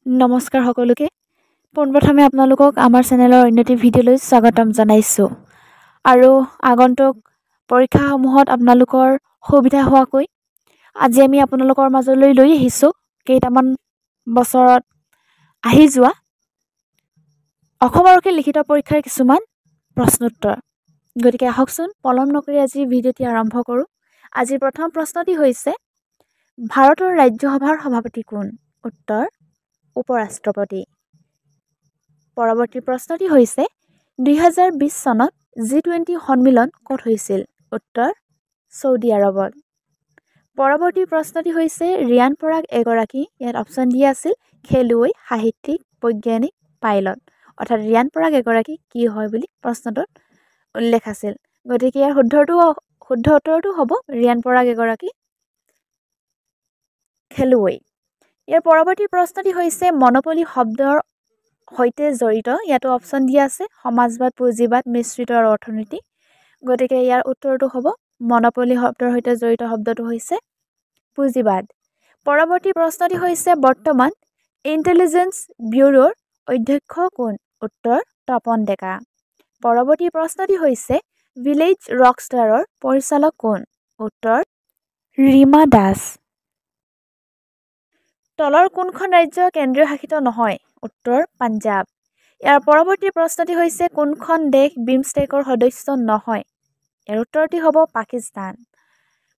নমস্কাৰ সকলোকে পোনপ্ৰথমে আপোনালোকক আমাৰ চেনেলৰ অন্যটি ভিডিঅ'লৈ স্বাগতম জনাইছোঁ আৰু আগন্তুক পৰীক্ষাসমূহত আপোনালোকৰ সুবিধা হোৱাকৈ আজি আমি আপোনালোকৰ মাজলৈ লৈ আহিছোঁ কেইটামান বছৰত আহি যোৱা অসম আৰক্ষী লিখিত পৰীক্ষাৰ কিছুমান প্ৰশ্নোত্তৰ। গতিকে আহকচোন পলম নকৰি আজি ভিডিঅ'টি আৰম্ভ কৰোঁ। আজিৰ প্ৰথম প্ৰশ্নটি হৈছে ভাৰতৰ ৰাজ্যসভাৰ সভাপতি কোন? উত্তৰ উপ-ৰাষ্ট্ৰপতি। পৰৱৰ্তী প্ৰশ্নটি হৈছে 2020 চনত G20 সন্মিলন ক'ত হৈছিল? উত্তৰ ছৌদি আৰৱত। পৰৱৰ্তী প্ৰশ্নটি হৈছে ৰিয়ান পৰাগ এগৰাকী, ইয়াত অপশ্যন দিয়া আছিল খেলুৱৈ, সাহিত্যিক, বৈজ্ঞানিক, পাইলট। অৰ্থাৎ ৰিয়ান পৰাগ এগৰাকী কি হয় বুলি প্ৰশ্নটোত উল্লেখ আছিল। গতিকে ইয়াৰ শুদ্ধ উত্তৰটো হ'ব ৰিয়ান পৰাগ এগৰাকী খেলুৱৈ। ইয়াৰ পৰৱৰ্তী প্ৰশ্নটি হৈছে মনোপলি শব্দৰ সৈতে জড়িত, ইয়াতো অপশ্যন দিয়া আছে সমাজবাদ, পুঁজিবাদ, মিশ্ৰিত আৰু অৰ্থনীতি। গতিকে ইয়াৰ উত্তৰটো হ'ব মনোপলি শব্দৰ সৈতে জড়িত শব্দটো হৈছে পুঁজিবাদ। পৰৱৰ্তী প্ৰশ্নটি হৈছে বৰ্তমান ইণ্টেলিজেন্স ব্যুৰোৰ অধ্যক্ষ কোন? উত্তৰ তপন ডেকা। পৰৱৰ্তী প্ৰশ্নটি হৈছে ভিলেজ ৰকষ্টাৰৰ পৰিচালক কোন? উত্তৰ ৰীমা দাস। তলৰ কোনখন ৰাজ্য কেন্দ্ৰীয় শাসিত নহয়? উত্তৰ পাঞ্জাৱ। ইয়াৰ পৰৱৰ্তী প্ৰশ্নটি হৈছে কোনখন দেশ বিমষ্টেকৰ সদস্য নহয়? ইয়াৰ উত্তৰটি হ'ব পাকিস্তান।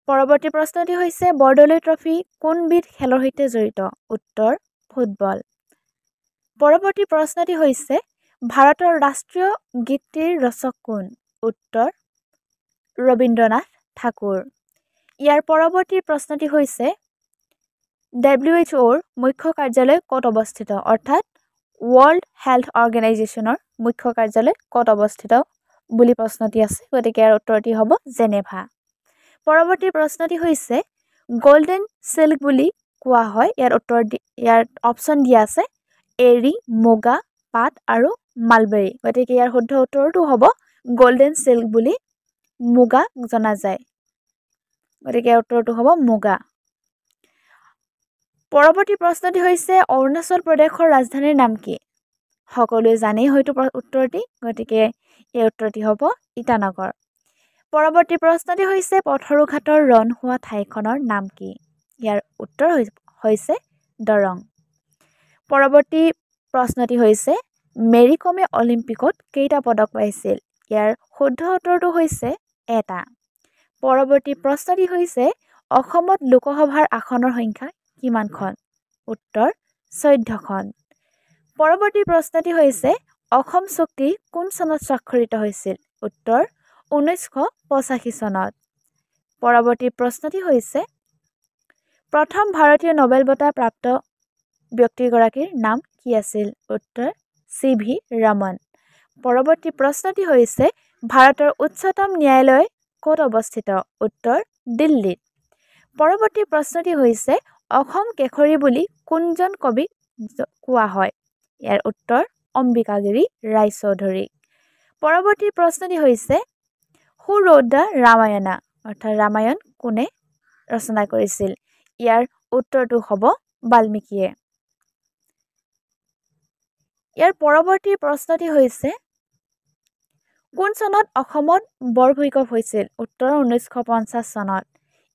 পৰৱৰ্তী প্ৰশ্নটি হৈছে বৰদলৈ ট্ৰফী কোনবিধ খেলৰ সৈতে জড়িত? উত্তৰ ফুটবল। পৰৱৰ্তী প্ৰশ্নটি হৈছে ভাৰতৰ ৰাষ্ট্ৰীয় গীতটিৰ ৰচক কোন? উত্তৰ ৰবীন্দ্ৰনাথ ঠাকুৰ। ইয়াৰ পৰৱৰ্তী প্ৰশ্নটি হৈছে WHOৰ মুখ্য কাৰ্যালয় ক'ত অৱস্থিত? অৰ্থাৎ ৱৰ্ল্ড হেল্থ অৰ্গেনাইজেশ্যনৰ মুখ্য কাৰ্যালয় ক'ত অৱস্থিত বুলি প্ৰশ্নটি আছে। গতিকে ইয়াৰ উত্তৰটি হ'ব জেনেভা। পৰৱৰ্তী প্ৰশ্নটি হৈছে গল্ডেন চিল্ক বুলি কোৱা হয়, ইয়াৰ অপশ্যন দিয়া আছে এৰী, মুগা, পাট আৰু মালবেৰী। গতিকে ইয়াৰ শুদ্ধ উত্তৰটো হ'ব গল্ডেন চিল্ক বুলি মুগা জনা যায়। গতিকে ইয়াৰ উত্তৰটো হ'ব মুগা। পৰৱৰ্তী প্ৰশ্নটি হৈছে অৰুণাচল প্ৰদেশৰ ৰাজধানীৰ নাম কি? সকলোৱে জানেই হয়তো উত্তৰটি, গতিকে এই উত্তৰটি হ'ব ইটানগৰ। পৰৱৰ্তী প্ৰশ্নটি হৈছে পথৰু ঘাটৰ ৰণ হোৱা ঠাইখনৰ নাম কি? ইয়াৰ উত্তৰ হৈছে দৰং। পৰৱৰ্তী প্ৰশ্নটি হৈছে মেৰী কমে অলিম্পিকত কেইটা পদক পাইছিল? ইয়াৰ শুদ্ধ উত্তৰটো হৈছে এটা। পৰৱৰ্তী প্ৰশ্নটি হৈছে অসমত লোকসভাৰ আসনৰ সংখ্যা কিমানখন? উত্তৰ 14খন। পৰৱৰ্তী প্ৰশ্নটি হৈছে অসম চুক্তি কোন চনত স্বাক্ষৰিত হৈছিল? উত্তৰ 1985 চনত। পৰৱৰ্তী প্ৰশ্নটি হৈছে প্ৰথম ভাৰতীয় নোবেল বঁটা প্ৰাপ্ত ব্যক্তিগৰাকীৰ নাম কি আছিল? উত্তৰ CV ৰমন। পৰৱৰ্তী প্ৰশ্নটি হৈছে ভাৰতৰ উচ্চতম ন্যায়ালয় ক'ত অৱস্থিত? উত্তৰ দিল্লীত। পৰৱৰ্তী প্ৰশ্নটি হৈছে অসম কেশৰী বুলি কোনজন কবিক কোৱা হয়? ইয়াৰ উত্তৰ অম্বিকাগিৰি ৰায়চৌধুৰী। পৰৱৰ্তী প্ৰশ্নটি হৈছে হু ৰোড দ্য ৰামায়ণা, অৰ্থাৎ ৰামায়ণ কোনে ৰচনা কৰিছিল? ইয়াৰ উত্তৰটো হ'ব বাল্মীকিয়ে। ইয়াৰ পৰৱৰ্তী প্ৰশ্নটি হৈছে কোন চনত অসমত বৰ ভূঁইকঁপ হৈছিল? উত্তৰ 1950 চনত।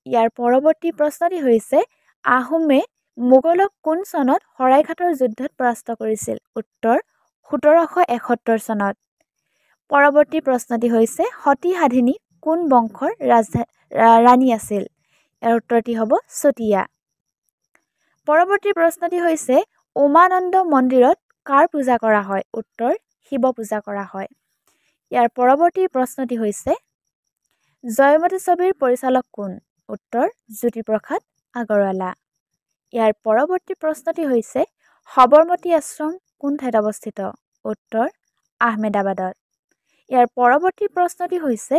ইয়াৰ পৰৱৰ্তী প্ৰশ্নটি হৈছে আহোমে মোগলক কোন চনত শৰাইঘাটৰ যুদ্ধত পৰাস্ত কৰিছিল? উত্তৰ 1771 চনত। পৰৱৰ্তী প্ৰশ্নটি হৈছে সতী সাধিনী কোন বংশৰ ৰাণী আছিল? ইয়াৰ উত্তৰটি হ'ব চতিয়া। পৰৱৰ্তী প্ৰশ্নটি হৈছে উমানন্দ মন্দিৰত কাৰ পূজা কৰা হয়? উত্তৰ শিৱ পূজা কৰা হয়। ইয়াৰ পৰৱৰ্তী প্ৰশ্নটি হৈছে জয়মতী ছবিৰ পৰিচালক কোন? উত্তৰ জ্যোতিপ্ৰসাদ আগৰৱালা। ইয়াৰ পৰৱৰ্তী প্ৰশ্নটি হৈছে সবৰমতী আশ্ৰম কোন ঠাইত অৱস্থিত? উত্তৰ আহমেদাবাদত। ইয়াৰ পৰৱৰ্তী প্ৰশ্নটি হৈছে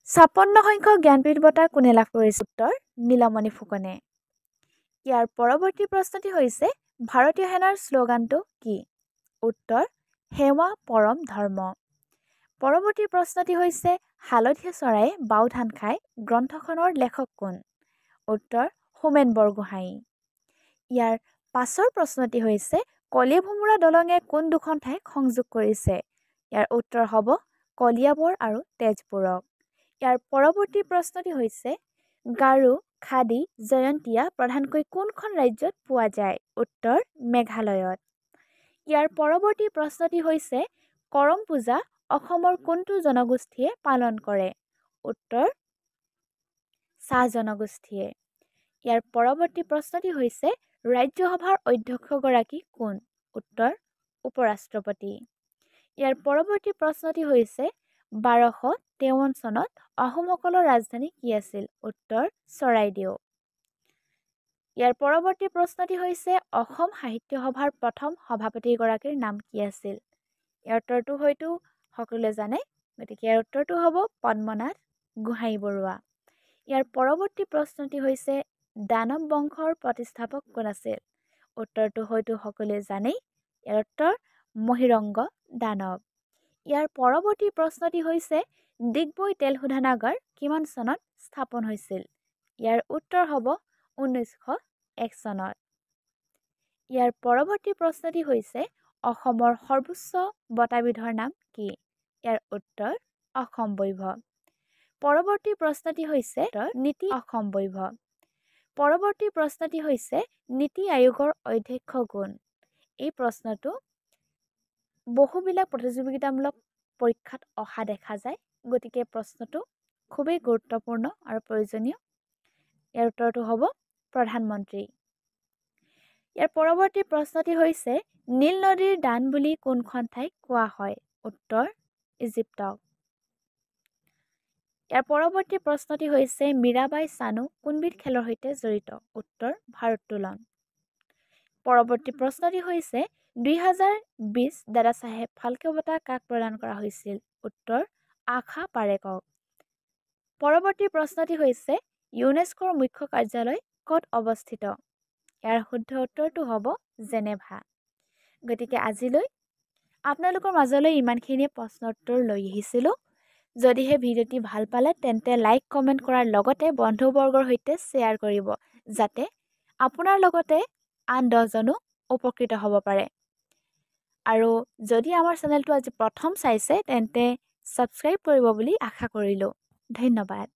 56 সংখ্যক জ্ঞানপীঠ বঁটা কোনে লাভ কৰিছিল? উত্তৰ নীলমণি ফুকনে। ইয়াৰ পৰৱৰ্তী প্ৰশ্নটি হৈছে ভাৰতীয় সেনাৰ শ্লোগানটো কি? উত্তৰ সেৱা পৰম ধৰ্ম। পৰৱৰ্তী প্ৰশ্নটি হৈছে হালধীয়া চৰাইয়ে বাও ধান খায় গ্ৰন্থখনৰ লেখক কোন? উত্তৰ হোমেন বৰগোহাঁই। ইয়াৰ পাছৰ প্ৰশ্নটি হৈছে কলিয়াভোমোৰা দলঙে কোন দুখন ঠাইক সংযোগ কৰিছে? ইয়াৰ উত্তৰ হ'ব কলিয়াবৰ আৰু তেজপুৰক। ইয়াৰ পৰৱৰ্তী প্ৰশ্নটি হৈছে গাৰো, খাদী, জয়ন্তীয়া প্ৰধানকৈ কোনখন ৰাজ্যত পোৱা যায়? উত্তৰ মেঘালয়ত। ইয়াৰ পৰৱৰ্তী প্ৰশ্নটি হৈছে কৰম পূজা অসমৰ কোনটো জনগোষ্ঠীয়ে পালন কৰে? উত্তৰ চাহ জনগোষ্ঠীয়ে। ইয়াৰ পৰৱৰ্তী প্ৰশ্নটি হৈছে ৰাজ্যসভাৰ অধ্যক্ষগৰাকী কোন? উত্তৰ উপৰাষ্ট্ৰপতি। ইয়াৰ পৰৱৰ্তী প্ৰশ্নটি হৈছে 1253 চনত আহোমসকলৰ ৰাজধানী কি আছিল? উত্তৰ চৰাইদেউ। ইয়াৰ পৰৱৰ্তী প্ৰশ্নটি হৈছে অসম সাহিত্য সভাৰ প্ৰথম সভাপতিগৰাকীৰ নাম কি আছিল? ইয়াৰ উত্তৰটো হয়তো সকলোৱে জানে, গতিকে ইয়াৰ উত্তৰটো হ'ব পদ্মনাথ গোহাঞিবৰুৱা। ইয়াৰ পৰৱৰ্তী প্ৰশ্নটি হৈছে দানৱ বংশৰ প্ৰতিষ্ঠাপক কোন আছিল? উত্তৰটো হয়তো সকলোৱে জানেই, ইয়াৰ উত্তৰ মহিৰংগ দানৱ। ইয়াৰ পৰৱৰ্তী প্ৰশ্নটি হৈছে ডিগবৈ তেল শোধনাগাৰ কিমান চনত স্থাপন হৈছিল? ইয়াৰ উত্তৰ হ'ব 1901 চনত। ইয়াৰ পৰৱৰ্তী প্ৰশ্নটি হৈছে অসমৰ সৰ্বোচ্চ বঁটাবিধৰ নাম কি? ইয়াৰ উত্তৰ অসম বৈভৱ। পৰৱৰ্তী প্ৰশ্নটি হৈছে নীতি অসম বৈভৱ। পৰৱৰ্তী প্ৰশ্নটি হৈছে নীতি আয়োগৰ অধ্যক্ষ কোন? এই প্ৰশ্নটো বহুবিলাক প্ৰতিযোগিতামূলক পৰীক্ষাত অহা দেখা যায়, গতিকে প্ৰশ্নটো খুবেই গুৰুত্বপূৰ্ণ আৰু প্ৰয়োজনীয়। ইয়াৰ উত্তৰটো হ'ব প্ৰধানমন্ত্ৰী। ইয়াৰ পৰৱৰ্তী প্ৰশ্নটি হৈছে নীল নদীৰ দান বুলি কোনখন ঠাইক কোৱা হয়? উত্তৰ ইজিপ্তক। ইয়াৰ পৰৱৰ্তী প্ৰশ্নটি হৈছে মীৰাবাই চানু কোনবিধ খেলৰ সৈতে জড়িত? উত্তৰ ভাৰোত্তোলন। পৰৱৰ্তী প্ৰশ্নটি হৈছে 2020 দাদা চাহেব ফাল্কে বঁটা কাক প্ৰদান কৰা হৈছিল? উত্তৰ আশা পাৰেকক। পৰৱৰ্তী প্ৰশ্নটি হৈছে ইউনেস্কোৰ মুখ্য কাৰ্যালয় ক'ত অৱস্থিত? ইয়াৰ শুদ্ধ উত্তৰটো হ'ব জেনেভা। গতিকে আজিলৈ আপোনালোকৰ মাজলৈ ইমানখিনিয়ে প্ৰশ্ন উত্তৰ লৈ আহিছিলোঁ। যদিহে ভিডিঅ'টি ভাল পালে তেন্তে লাইক কমেণ্ট কৰাৰ লগতে বন্ধুবৰ্গৰ সৈতে শ্বেয়াৰ কৰিব, যাতে আপোনাৰ লগতে আন 10জনো উপকৃত হ'ব পাৰে। আৰু যদি আমাৰ চেনেলটো আজি প্ৰথম চাইছে তেন্তে ছাবস্ক্ৰাইব কৰিব বুলি আশা কৰিলোঁ। ধন্যবাদ।